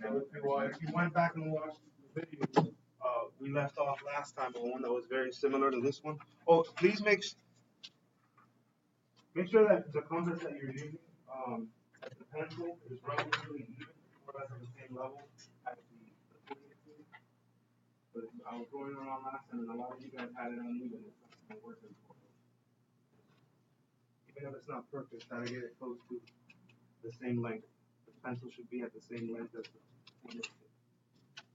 So if you went back and watched the video, we left off last time on one that was very similar to this one. Oh, please make sure that the compass that you're using, as the pencil is relatively even, more or less at the same level as the pencil. But I was going around last time, and a lot of you guys had it uneven. It's not going to work anymore. Even if it's not perfect, try to get it close to the same length. The pencil should be at the same length as the pointer.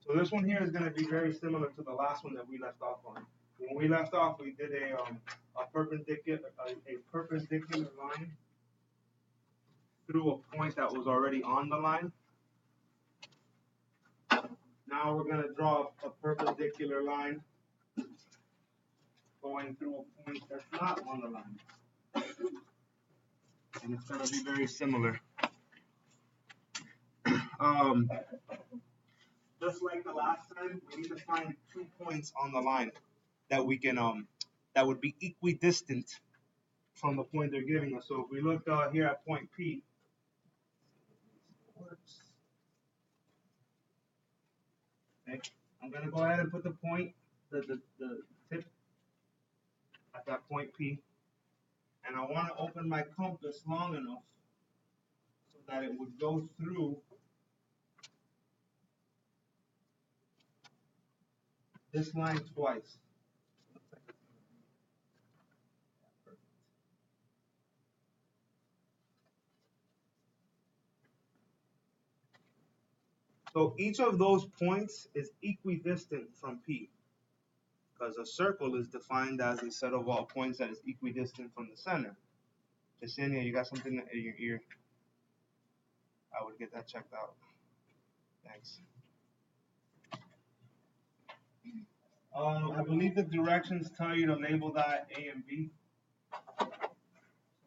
So this one here is going to be very similar to the last one that we left off on. When we left off, we did a perpendicular line through a point that was already on the line. Now we're going to draw a perpendicular line going through a point that's not on the line. And it's going to be very similar. Just like the last time, we need to find 2 points on the line that we can that would be equidistant from the point they're giving us. So if we look here at point P, okay, I'm gonna go ahead and put the point, the tip at that point P, and I want to open my compass long enough so that it would go through this line twice. So each of those points is equidistant from P, because a circle is defined as a set of all points that is equidistant from the center. Yesenia, you got something in your ear? I would get that checked out. Thanks. I believe the directions tell you to label that A and B. Let's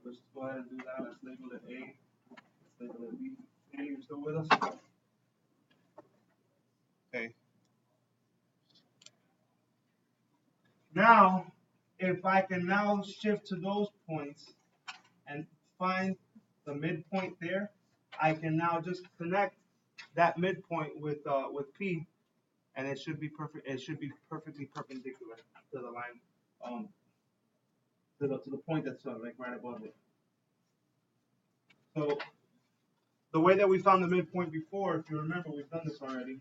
just go ahead and do that. Let's label it A. Let's label it B. Danny, you still with us? Okay. Now, if I can now shift to those points and find the midpoint there, I can now just connect that midpoint with P, and it should be perfect. It should be perfectly perpendicular to the line, to the point that's like right above it. So the way that we found the midpoint before, if you remember, we've done this already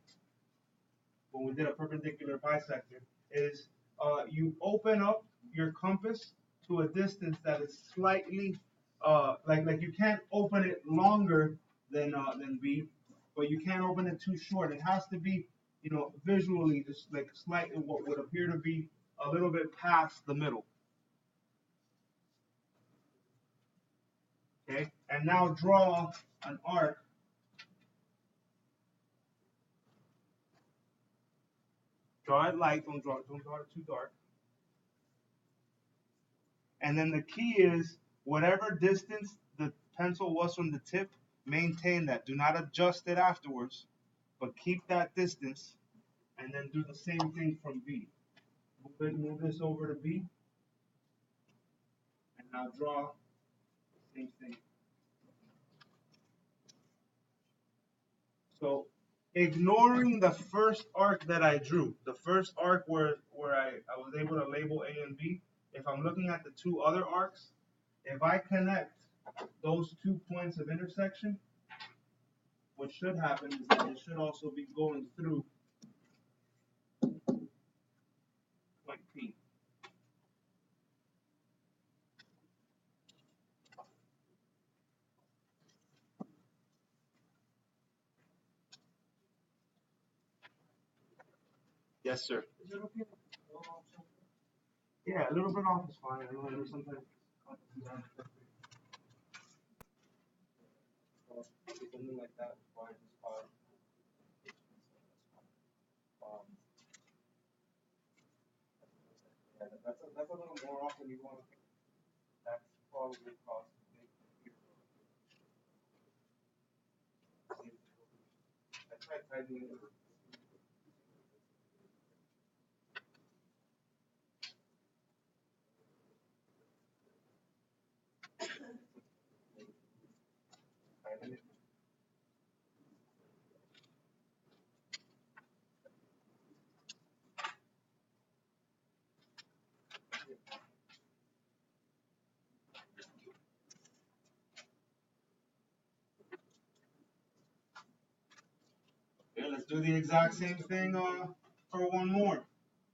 when we did a perpendicular bisector, is you open up your compass to a distance that is slightly like you can't open it longer than B, but you can't open it too short. It has to be, you know, visually just like slightly what would appear to be a little bit past the middle. Okay, and now draw an arc. Draw it light, don't draw it too dark. And then the key is whatever distance the pencil was from the tip, maintain that. Do not adjust it afterwards, but keep that distance, and then do the same thing from B. Move this over to B, and now draw the same thing. So ignoring the first arc that I drew, the first arc where I was able to label A and B, if I'm looking at the two other arcs, if I connect those 2 points of intersection, what should happen is that it should also be going through point P. Yes, sir. Is it okay? Yeah, a little bit off is fine. I know sometimes something like that is fine. It's fine. Yeah, that's a little more often you want to think. That's probably cause. I tried typing it. Let's do the exact same thing for one more.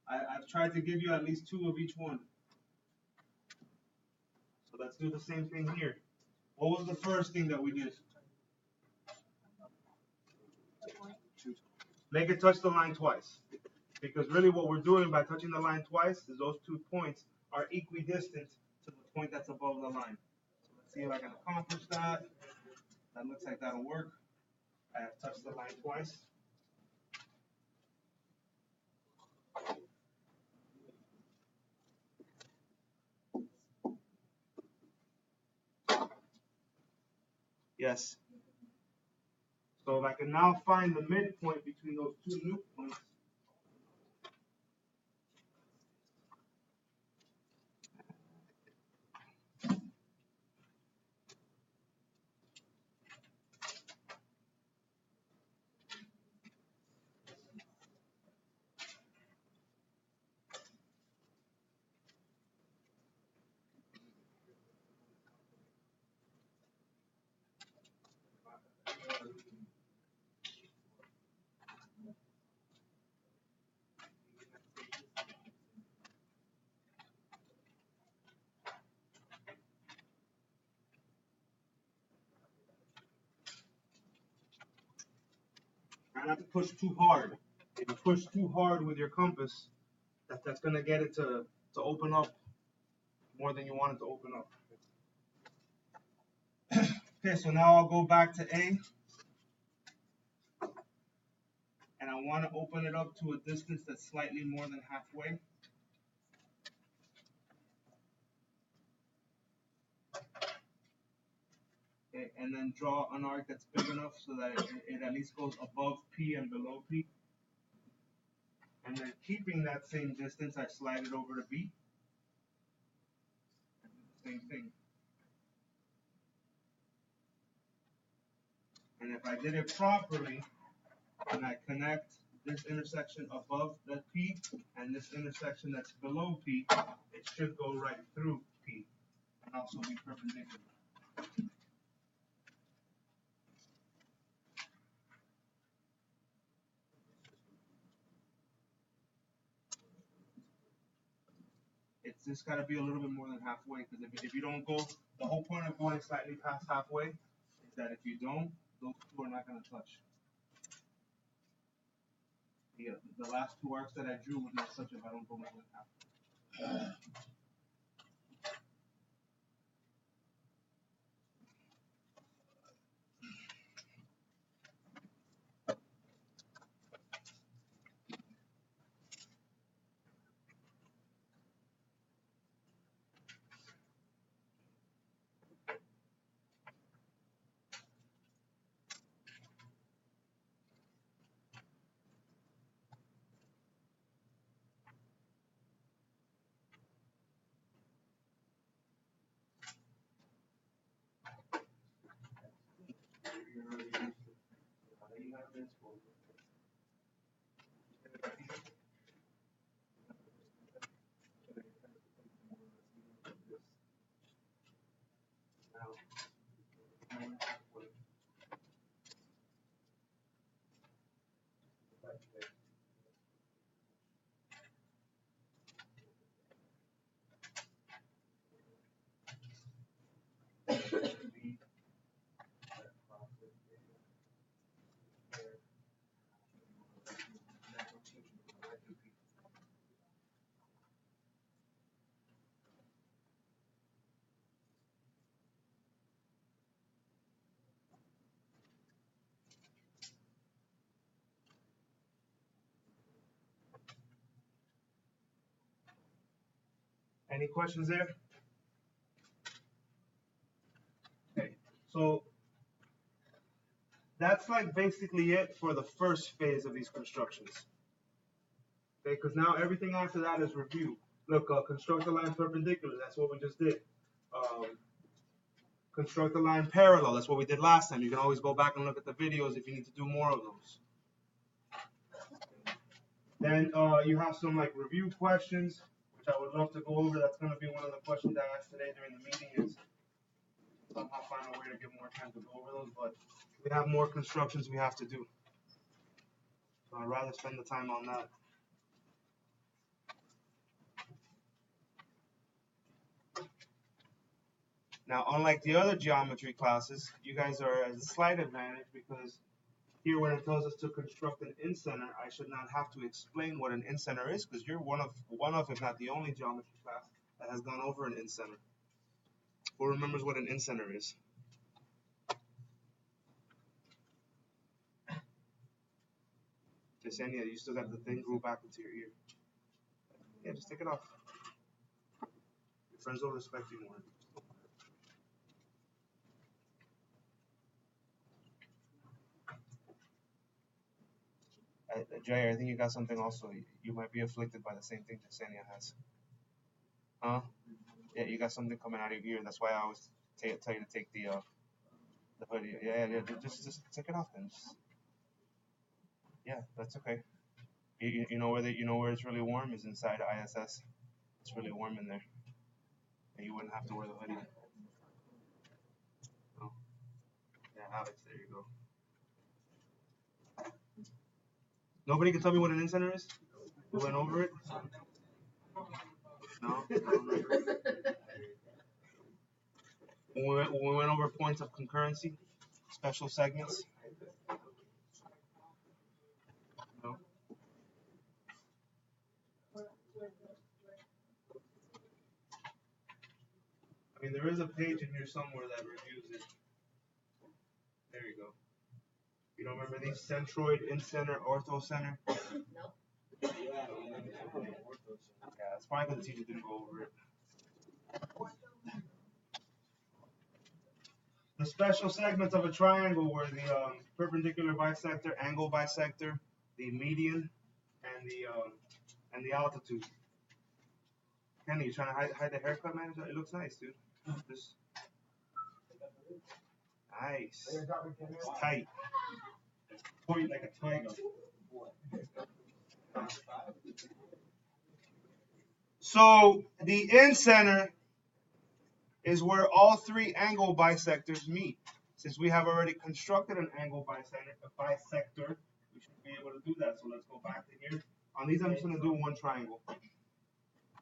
I've tried to give you at least 2 of each one. So let's do the same thing here. What was the first thing that we did? Make it touch the line twice. Because really what we're doing by touching the line twice is those 2 points are equidistant to the point that's above the line. So let's see if I can accomplish that. That looks like that'll work. I have touched the line twice. Yes. So if I can now find the midpoint between those 2 new points, try not to push too hard. If you push too hard with your compass, that's going to get it to open up more than you want it to open up. Okay, so now I'll go back to A. And I want to open it up to a distance that's slightly more than halfway. Okay, and then draw an arc that's big enough so that it at least goes above P and below P. And then keeping that same distance, I slide it over to B. Same thing. And if I did it properly, and I connect this intersection above the P and this intersection that's below P, it should go right through P and also be perpendicular. It's just got to be a little bit more than halfway, because if you don't go, the whole point of going slightly past halfway is that if you don't, those 2 are not going to touch. The last 2 arcs that I drew would not touch if I don't go more than halfway. Any questions there? Okay, so that's like basically it for the first phase of these constructions. Okay, because now everything after that is review. Look, construct a line perpendicular, that's what we just did. Construct a line parallel, that's what we did last time. You can always go back and look at the videos if you need to do more of those. Then you have some like review questions, which I would love to go over. That's going to be one of the questions I asked today during the meeting, is somehow find a way to get more time to go over those, but we have more constructions we have to do. So I'd rather spend the time on that. Now, unlike the other geometry classes, you guys are at a slight advantage because here when it tells us to construct an incenter, I should not have to explain what an incenter is because you're one of, if not the only geometry class that has gone over an incenter. Who remembers what an incenter is? Yesenia, you still got the thing grew back into your ear. Yeah, just take it off. Your friends will respect you more. Jay, I think you got something also. You might be afflicted by the same thing Yesenia has. Huh? Yeah, you got something coming out of your ear. That's why I always tell you to take the hoodie. Yeah. Just take it off then. Yeah, that's okay. You know where it's really warm is inside ISS. It's really warm in there, and you wouldn't have to wear the hoodie. Oh, yeah, Alex, there you go. Nobody can tell me what an incenter is? We went over it? No? When we went over points of concurrency, special segments? No? I mean, there is a page in here somewhere that reviews it. There you go. You don't remember these? Centroid, incenter, orthocenter? No. Yeah, it's probably because the teacher didn't go over it. The special segments of a triangle were the perpendicular bisector, angle bisector, the median, and the altitude. Kenny, you trying to hide the haircut, man? It looks nice, dude. Just nice. It's tight. Point like a tiger. So the incenter is where all three angle bisectors meet. Since we have already constructed an angle bisector, we should be able to do that. So let's go back to here. On these, I'm just going to do one triangle.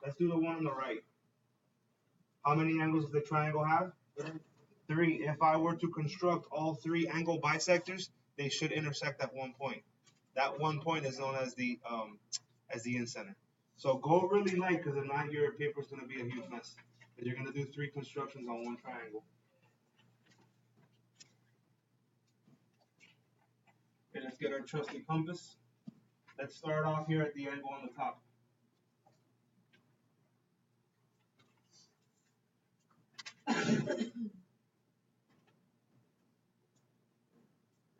Let's do the one on the right. How many angles does the triangle have? 3. If I were to construct all 3 angle bisectors, they should intersect at one point. That one point is known as the incenter. So go really light, because if not, your paper is going to be a huge mess. Because you're going to do 3 constructions on one triangle. Okay, let's get our trusty compass. Let's start off here at the angle on the top.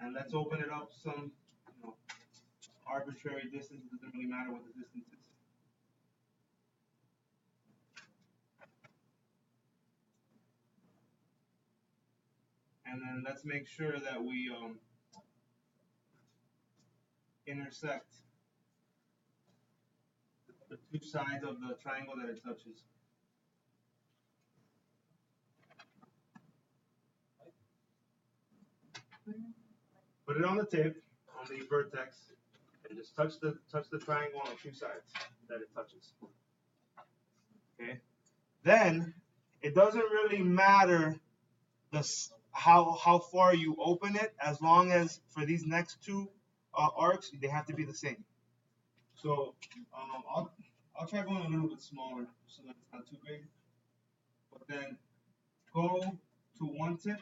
And let's open it up some, arbitrary distance. It doesn't really matter what the distance is. And then let's make sure that we intersect the 2 sides of the triangle that it touches. Put it on the tip, on the vertex, and just touch the triangle on the 2 sides that it touches. Okay. Then it doesn't really matter how far you open it, as long as for these next 2 arcs they have to be the same. So I'll try going a little bit smaller so that it's not too big. But then go to one tip.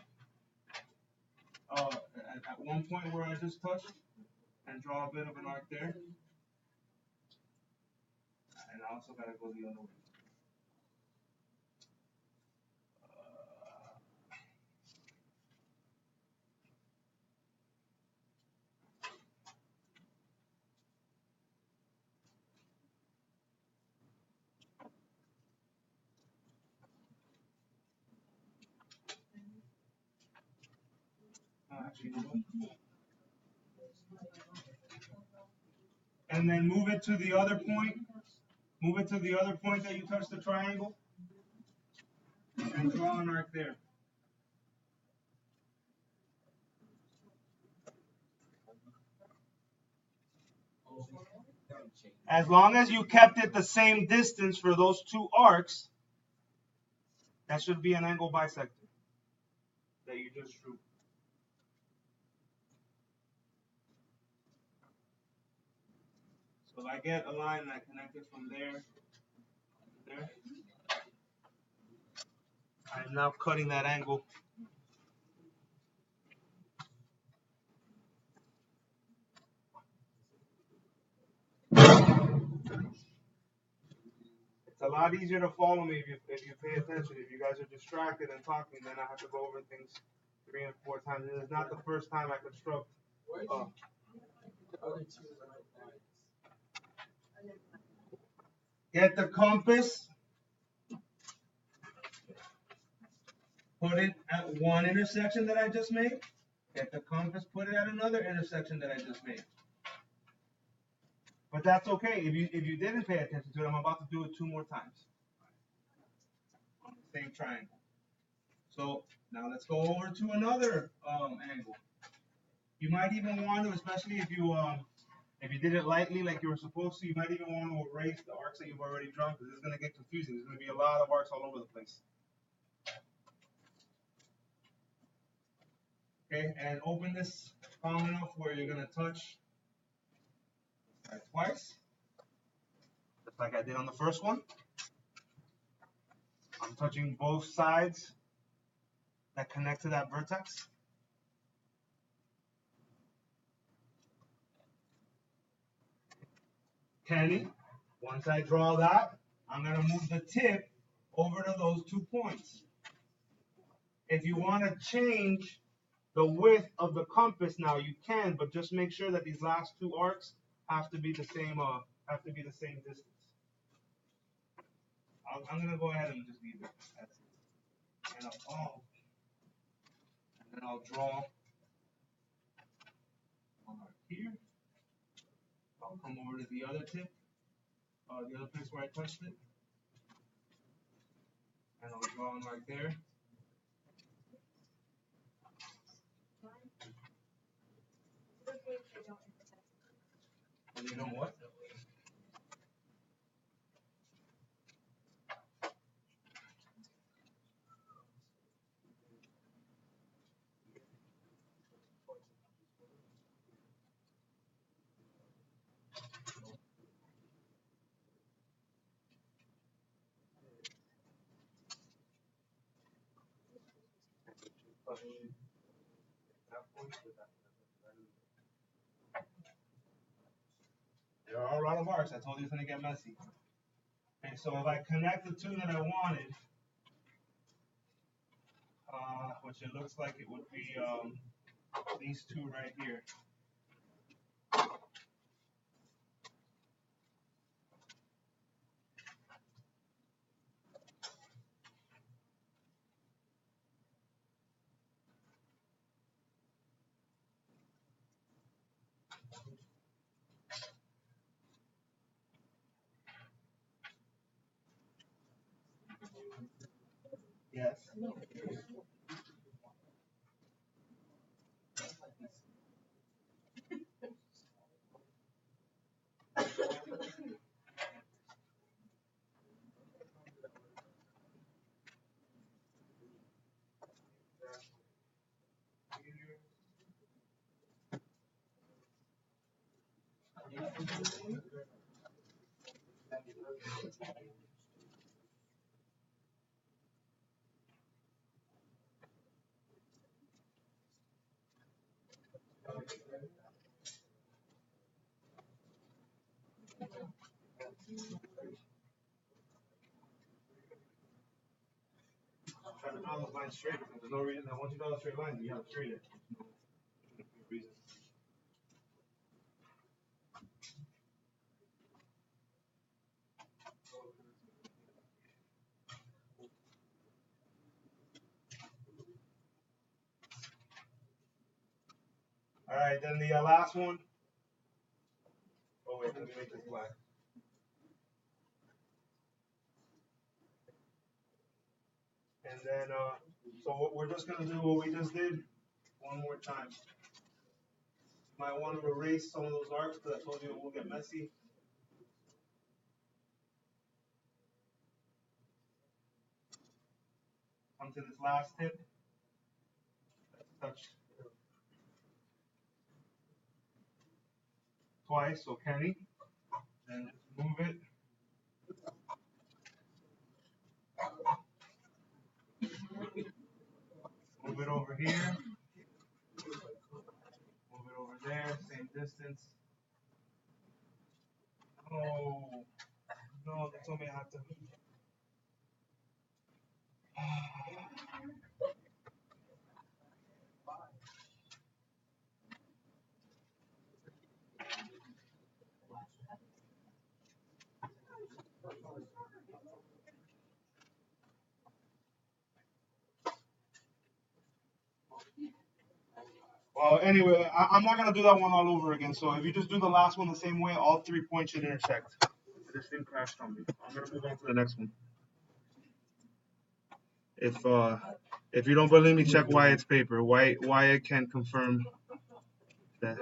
At one point where I just touched, and draw a bit of an arc there. And I also gotta go the other way. Actually, and then move it to the other point. Move it to the other point that you touched the triangle. And draw an arc there. As long as you kept it the same distance for those two arcs, that should be an angle bisector that you just drew. So if I get a line and I connect it from there to there, I'm now cutting that angle. It's a lot easier to follow me if you pay attention. If you guys are distracted and talking, then I have to go over things 3 and 4 times. This is not the first time I construct. Get the compass, put it at one intersection that I just made. Get the compass, put it at another intersection that I just made. But that's okay. If you didn't pay attention to it, I'm about to do it 2 more times on the same triangle. So now let's go over to another angle. You might even want to, especially if you did it lightly like you were supposed to, you might even want to erase the arcs that you've already drawn because it's going to get confusing. There's going to be a lot of arcs all over the place. Okay, and open this long enough where you're going to touch twice, just like I did on the first one. I'm touching both sides that connect to that vertex. Kenny, once I draw that, I'm going to move the tip over to those 2 points. If you want to change the width of the compass now, you can, but just make sure that these last 2 arcs have to be the same distance. I'm going to go ahead and just leave it. That's it. And then I'll draw one arc here. I'll come over to the other tip, the other place where I touched it, and I'll draw one right there. And you know what? There are a lot of arcs. I told you it's going to get messy. Okay, so if I connect the 2 that I wanted, which it looks like it would be these 2 right here. Yes. Try to draw those lines straight because there's no reason that once you draw a straight line, you have to straight it. No reason. All right, then the last one. Oh wait, let me make this black. And then, so what we're just gonna do what we just did one more time. Might want to erase some of those arcs because I told you it will get messy. Come to this last tip. Touch twice, so Kenny. And just move it. Move it over here. Move it over there, same distance. Oh, no, they told me I have to. Well, anyway, I'm not gonna do that one all over again. So if you just do the last one the same way, all 3 points should intersect. This thing crashed on me. I'm gonna move on to the next one. If you don't believe me, check Wyatt's paper. Wyatt can confirm that.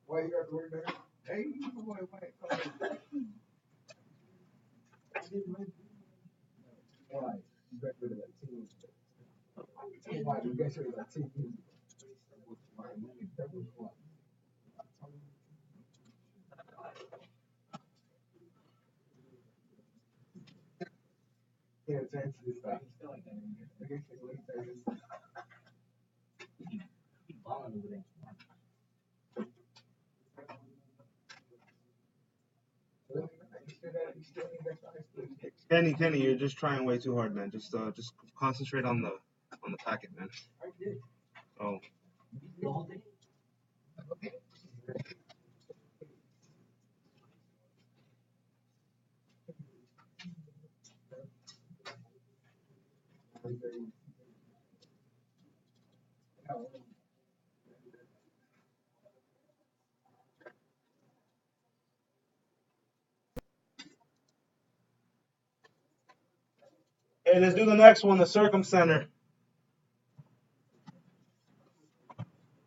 Why you got to work there? Hey, boy, Wyatt. Why? You got rid of that team. Why you got rid of that team? That was what? Yeah, thanks to this guy. I guess it's what he says. Kenny, you're just trying way too hard, man. Just concentrate on the packet, man. Oh. Hey, let's do the next one, the circumcenter.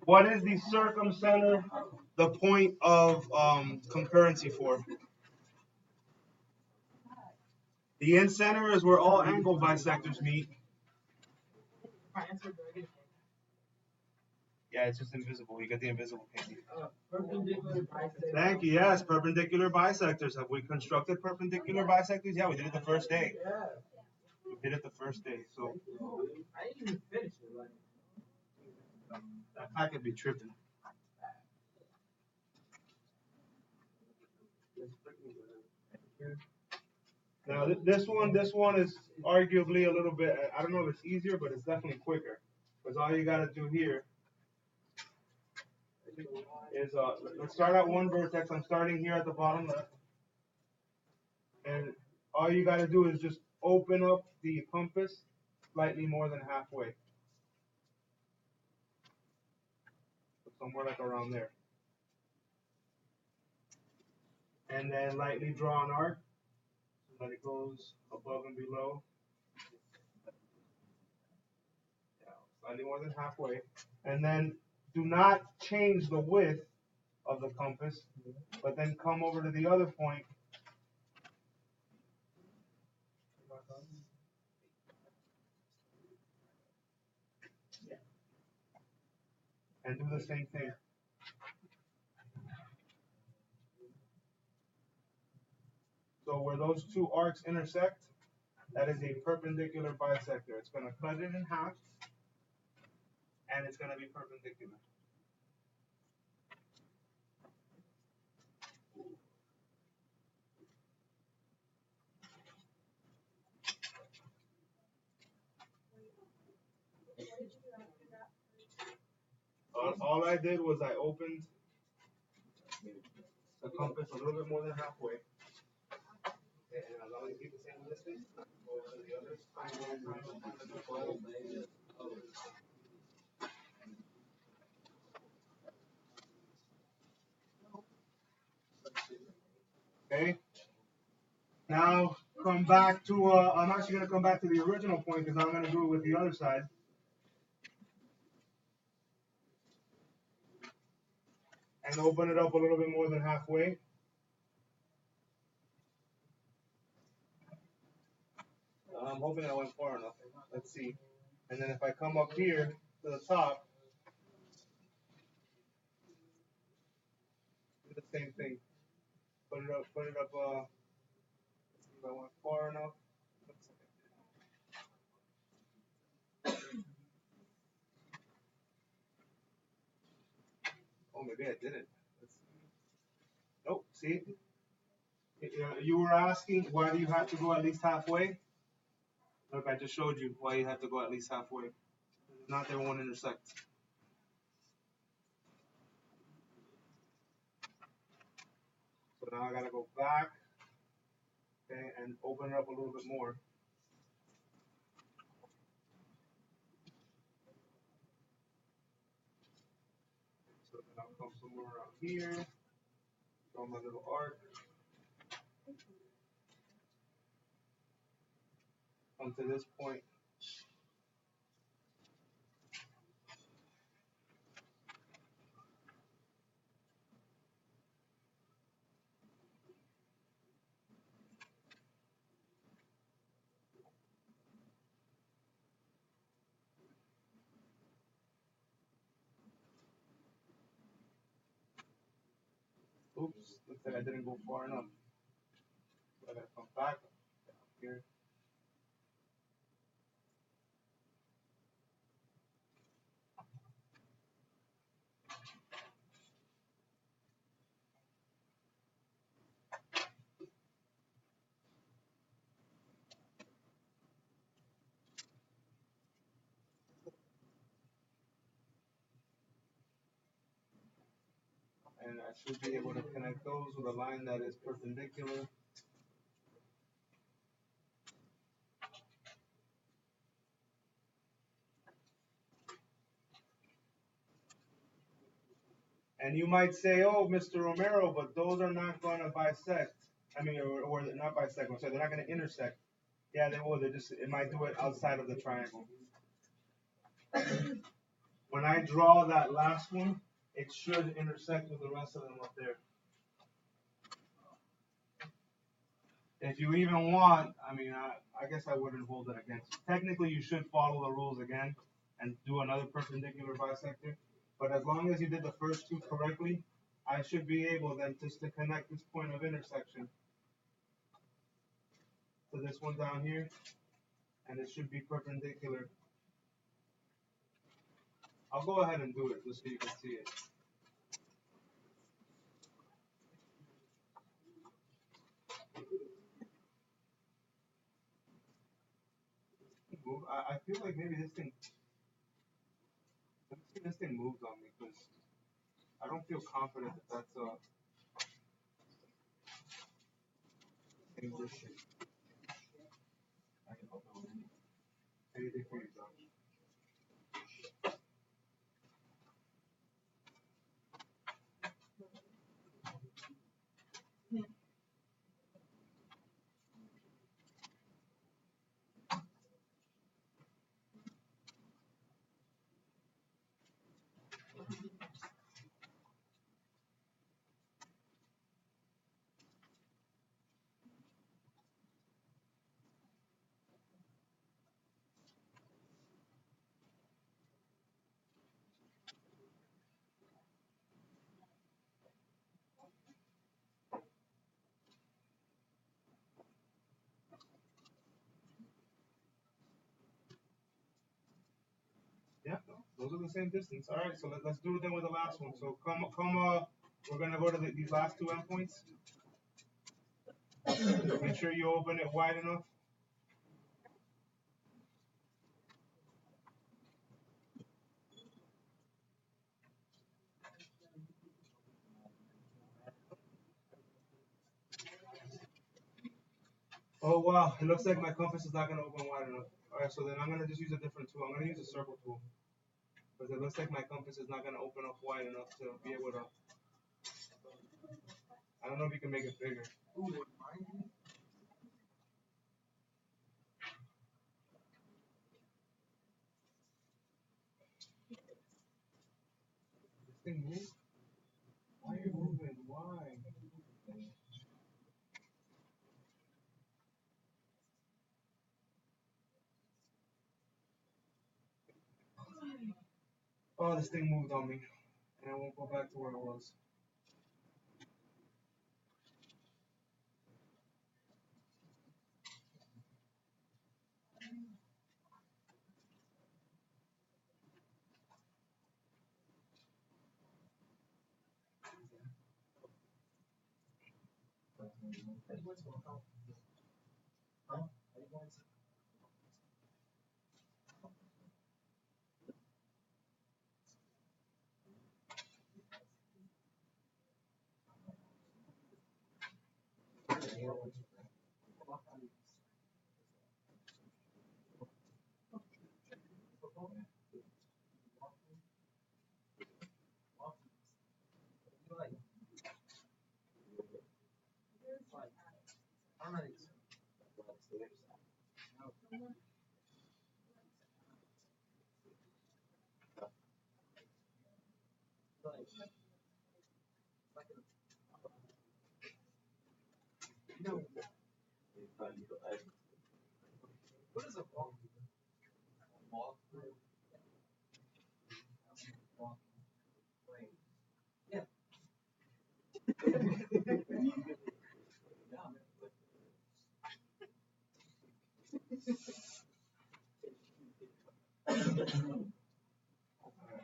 What is the circumcenter the point of concurrency for? The incenter is where all angle bisectors meet. Yeah, it's just invisible. You get the invisible painting. Thank you. Yes, perpendicular bisectors. Have we constructed perpendicular bisectors? Yeah, we did it the first day. We did it the first day. So I didn't even finish it. that packet be tripping. Now this one is arguably a little bit. I don't know if it's easier, but it's definitely quicker. Because all you gotta do here is let's start at one vertex. I'm starting here at the bottom left, and all you gotta do is just open up the compass slightly more than halfway, somewhere like around there, and then lightly draw an arc so that it goes above and below. Yeah, slightly more than halfway, and then do not change the width of the compass, but then come over to the other point. And do the same thing. So where those two arcs intersect, that is a perpendicular bisector. It's going to cut it in half, and it's going to be perpendicular. All I did was I opened the compass a little bit more than halfway. And as long as you keep the same distance, go to the other side. Okay. Now come back to, I'm actually going to come back to the original point because I'm going to do it with the other side. and open it up a little bit more than halfway. I'm hoping I went far enough. Let's see. And then if I come up here to the top, do the same thing. Put it up, let's see if I went far enough. Oh, maybe I didn't. Nope, see? You were asking why do you have to go at least halfway? Look, I just showed you why you have to go at least halfway. Not they won't intersect. So now I gotta go back, okay, and open it up a little bit more. So then I'll come somewhere around here, draw my little arc. Come to this point. Oops, looks like I didn't go far enough. So I gotta come back down here. And I should be able to connect those with a line that is perpendicular. And you might say, oh, Mr. Romero, but those are not going to bisect. I mean, or not bisect, so they're not going to intersect. Yeah, they will. It might do it outside of the triangle. When I draw that last one, it should intersect with the rest of them up there. If you even want, I mean, I guess I wouldn't hold it against you. Technically, you should follow the rules again and do another perpendicular bisector. But as long as you did the first two correctly, I should be able then just to connect this point of intersection to this one down here, and it should be perpendicular. I'll go ahead and do it just so you can see it. I feel like maybe this thing moves on me because I don't feel confident that that's English. Anything for you, Josh? Yeah, those are the same distance. All right, so let's do it then with the last one. So we're gonna go to these last two endpoints. Make sure you open it wide enough. Oh wow, it looks like my compass is not gonna open wide enough. All right, so then I'm gonna just use a different tool. I'm gonna use a circle tool because it looks like my compass is not gonna open up wide enough to be able to. I don't know if you can make it bigger. This thing moves. Oh, this thing moved on me, and I won't go back to where it was.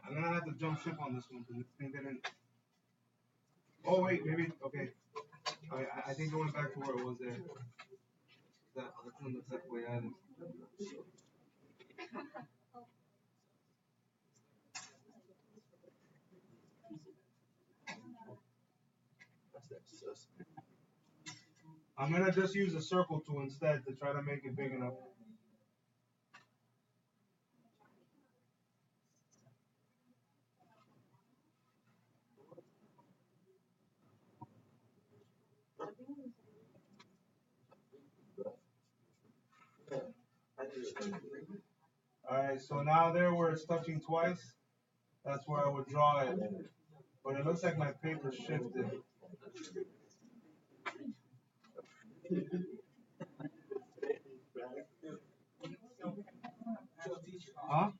I'm gonna have to jump ship on this one because this thing didn't. Oh wait, maybe okay. I think going back to where it was there. That one looks that way at it. I'm gonna just use a circle tool instead to try to make it big enough. Alright, so now there where it's touching twice, that's where I would draw it. But it looks like my paper shifted. Huh?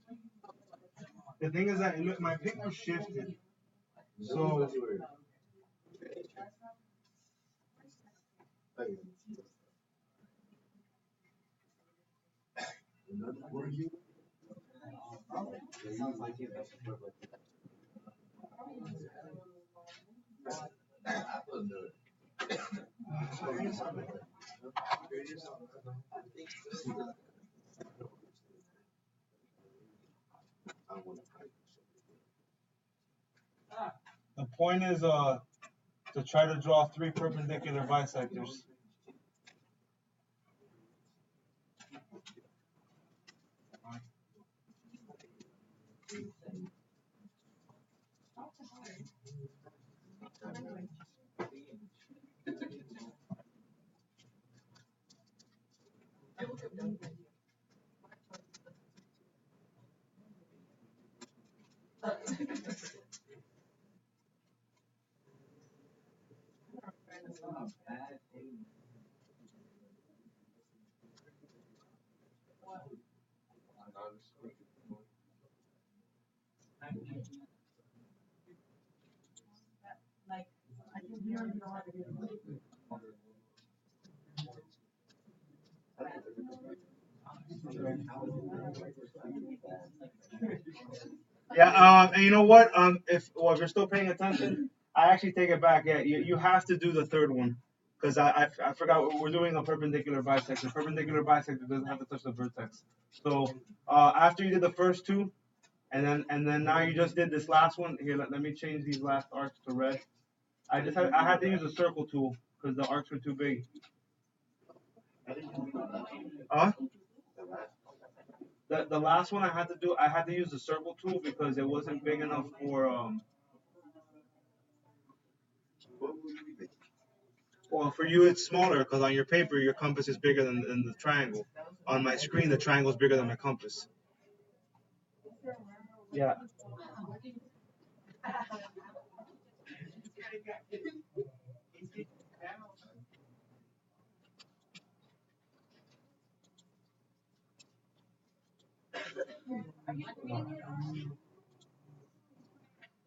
The thing is that my paper shifted. So the point is to try to draw 3 perpendicular bisectors. Yeah, and you know what? If you're still paying attention, I actually take it back. Yeah, you have to do the third one because I forgot we're doing a perpendicular bisector. Perpendicular bisector doesn't have to touch the vertex. So after you did the first two, and then now you just did this last one. Here, let me change these last arcs to red. I had to use a circle tool because the arcs were too big. Huh? The last one I had to use the circle tool because it wasn't big enough for well, for you it's smaller because on your paper your compass is bigger than the triangle. On my screen the triangle is bigger than my compass. Yeah.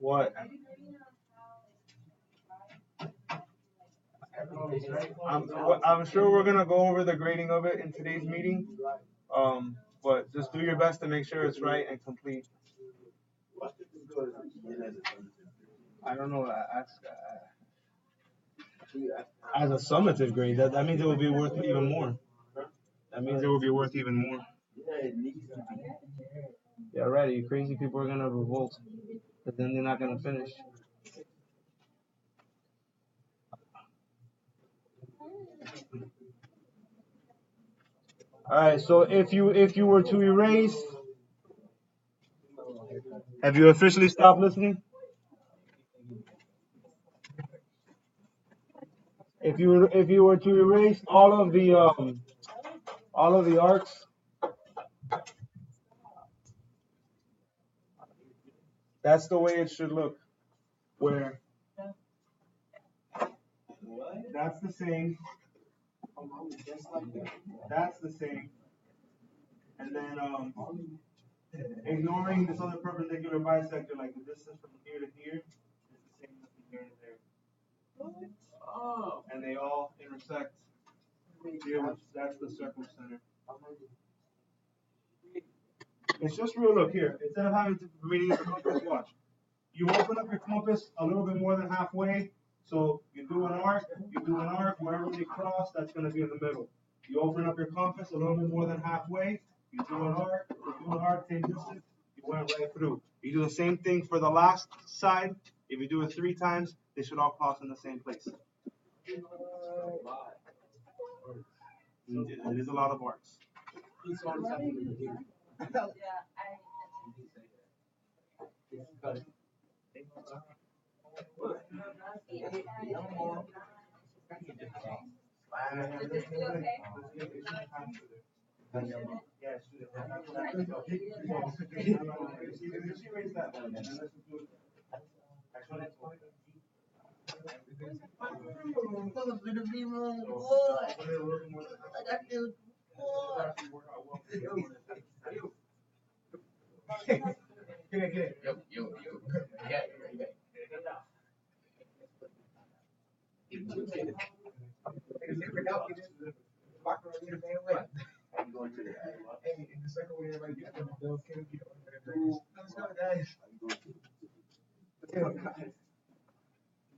What? I'm sure we're gonna go over the grading of it in today's meeting. But just do your best to make sure it's right and complete. I don't know. As a summative grade, that means it will be worth even more. That means it will be worth even more. Yeah, right. You crazy people are gonna revolt, but then they're not gonna finish. All right. So if you were to erase, have you officially stopped listening? If you were to erase all of the arcs, that's the way it should look. Where that's the same. That's the same. And then ignoring this other perpendicular bisector, like the distance from here to here, is the same as from here to there. And they all intersect here, which that's the circle center. It's just real look here. Instead of having to reading the compass, watch. You open up your compass a little bit more than halfway. So you do an arc, wherever they cross, that's going to be in the middle. You open up your compass a little bit more than halfway, you do an arc, same distance, you went right through. You do the same thing for the last side. If you do it 3 times, they should all cross in the same place. It is a lot of arcs.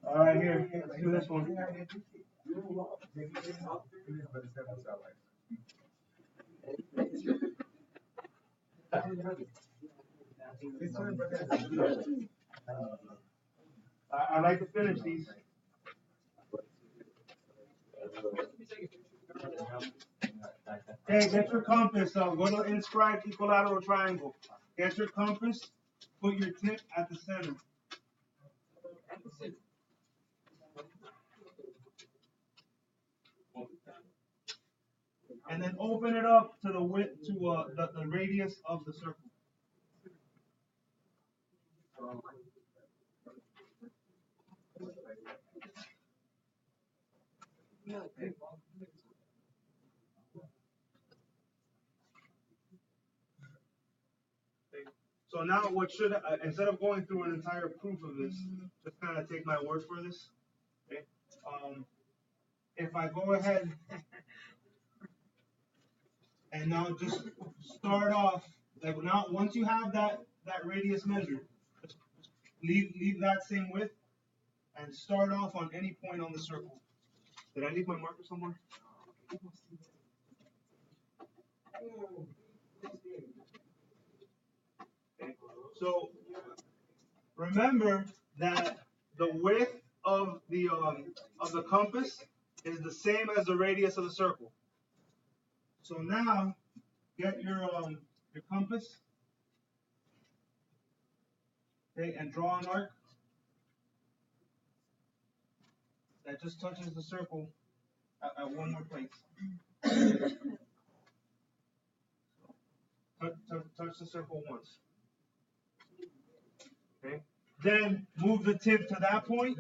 All right, here, let's do this one. I like to finish these. Okay, get your compass. Go to inscribed equilateral triangle. Get your compass. Put your tip at the center. And then open it up to the width to the radius of the circle. So now what should, instead of going through an entire proof of this, just kind of take my word for this. Okay? If I go ahead and now just start off, like now once you have that radius measured, just leave that same width and start off on any point on the circle. Did I leave my marker somewhere? Okay. So remember that the width of the compass is the same as the radius of the circle. So now get your compass, okay, and draw an arc that just touches the circle at one more place. Touch the circle once. Okay. Then move the tip to that point.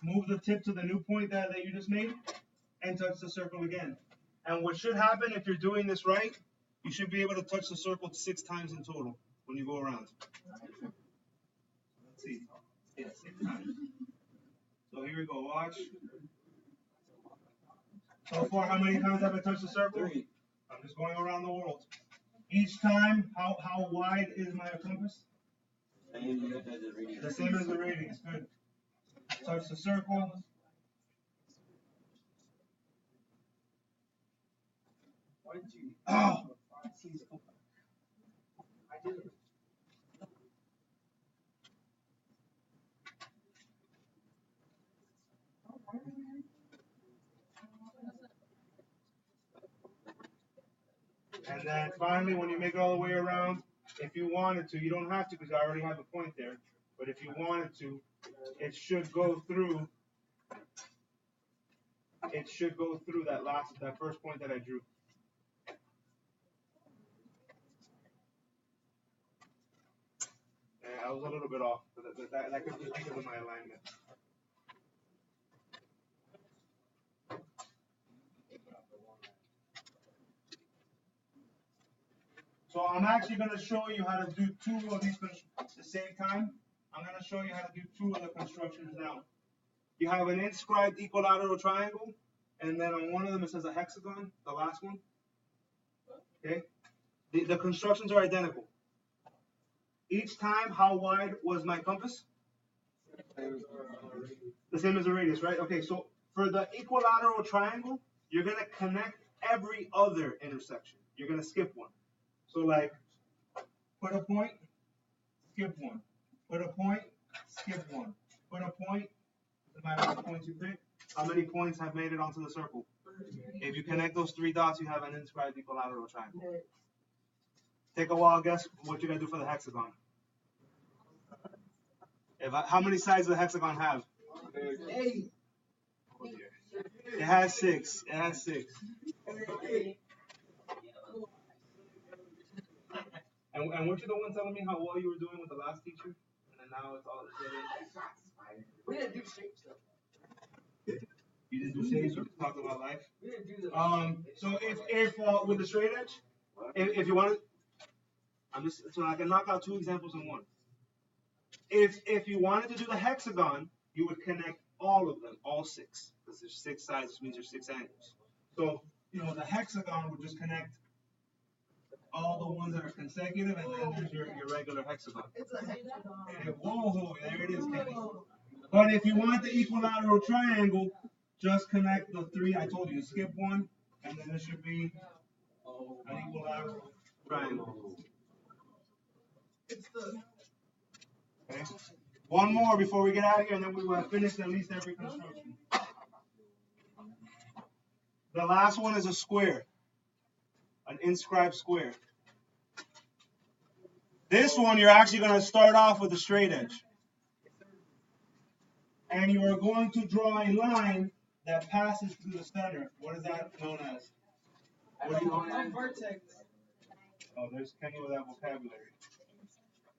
Move the tip to the new point that you just made, and touch the circle again. And what should happen if you're doing this right, you should be able to touch the circle 6 times in total when you go around. Let's see. Yeah, 6 times. So here we go. Watch. So far, how many times have I touched the circle? 3. I'm just going around the world. Each time, how wide is my compass? The same as the radius. Good. Touch the circle. Oh. And then finally, when you make it all the way around, if you wanted to, you don't have to because I already have a point there. But if you wanted to, it should go through. It should go through that first point that I drew. And I was a little bit off, but that could just be because of my alignment. So I'm actually going to show you how to do 2 of these at the same time. I'm going to show you how to do 2 of the constructions now. You have an inscribed equilateral triangle, and then on one of them it says a hexagon, the last one. Okay? The constructions are identical. Each time, how wide was my compass? The same as the radius, right? Okay, so for the equilateral triangle, you're going to connect every other intersection. You're going to skip one. So like, put a point, skip one. Put a point, skip one. Put a point, no matter what points you pick. How many points have made it onto the circle? If you connect those 3 dots, you have an inscribed equilateral triangle. Take a wild guess what you're going to do for the hexagon. How many sides does the hexagon have? 8. It has 6. It has 6. And weren't you the one telling me how well you were doing with the last teacher? And then now it's all We didn't do shapes though. you didn't do shapes or talk about life. We didn't do the So if with the straight edge, if you want to, so I can knock out 2 examples in one. If you wanted to do the hexagon, you would connect all of them, all 6, because there's 6 sides, which means there's 6 angles. So the hexagon would just connect all the ones that are consecutive, and then there's your regular hexagon. It's a hexagon. And whoa, there it is, Kenny. But if you want the equilateral triangle, just connect the 3. I told you, skip one, and then it should be an equilateral triangle. It's the Okay. One more before we get out of here, and then we will have finished at least every construction. The last one is a square, an inscribed square. This one, you're actually going to start off with a straight edge. And you are going to draw a line that passes through the center. What is that known as? What do you call it? vertex. Oh, there's Kenny with that vocabulary.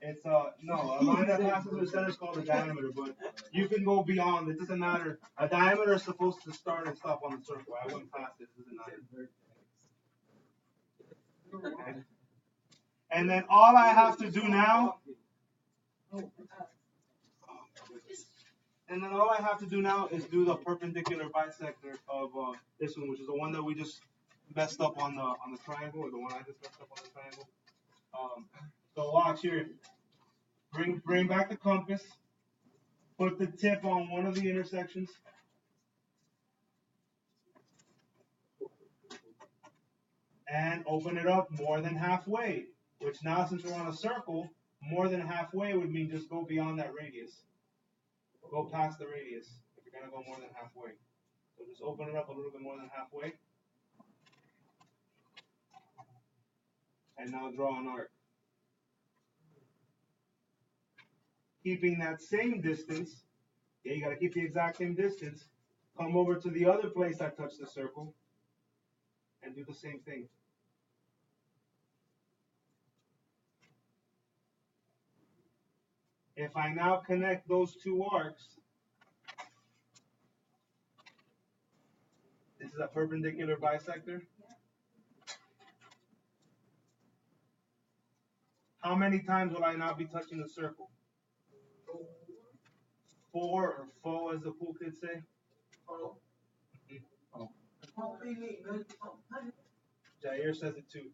It's no, a line that passes through the center is called a diameter, but you can go beyond. It doesn't matter. A diameter is supposed to start and stop on the circle. I went past it. It doesn't matter. Okay. And then all I have to do now, is do the perpendicular bisector of this one, which is the one that we just messed up on the triangle, or the one I just messed up on the triangle. So watch here. Bring back the compass. Put the tip on one of the intersections. And open it up more than halfway. Which now, since we're on a circle, more than halfway would mean just go beyond that radius. Go past the radius if you're going to go more than halfway. So just open it up a little bit more than halfway. And now draw an arc. Keeping that same distance, yeah, you got to keep the exact same distance. Come over to the other place that touched the circle and do the same thing. If I now connect those 2 arcs, this is a perpendicular bisector. how many times will I not be touching the circle? 4 or 4 as the cool kids say. Jair says it too.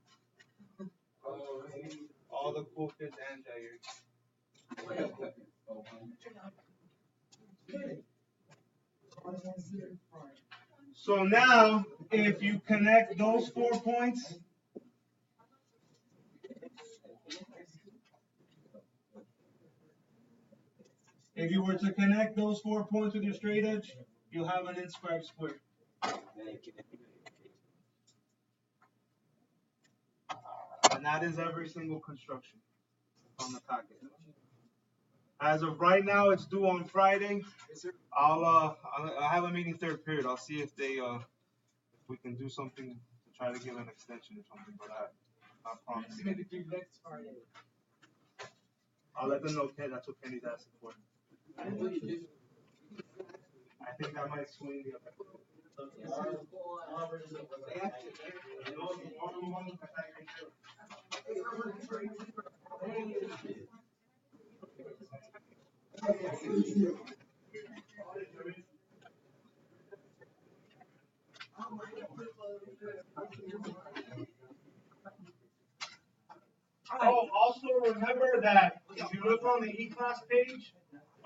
All the cool kids and Jair. So now, if you connect those 4 points, if you were to connect those 4 points with your straight edge, you'll have an inscribed square. And that is every single construction on the packet. As of right now, it's due on Friday. I'll have a meeting third period. I'll see if they if we can do something to try to give an extension or something, but I'm not promising. Maybe do next Friday. I'll let them know that's what Kenny's asking for. I think that might swing the other. Oh, also remember that if you look on the E-Class page,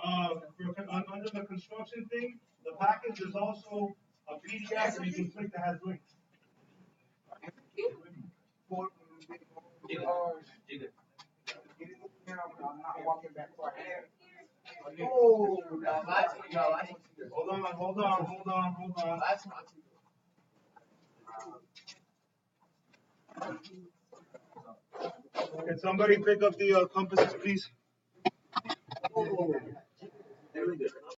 under the construction thing, the package is also a PDF that you can click that has links. I'm walking back for Oh, hold on. Can somebody pick up the compasses, please?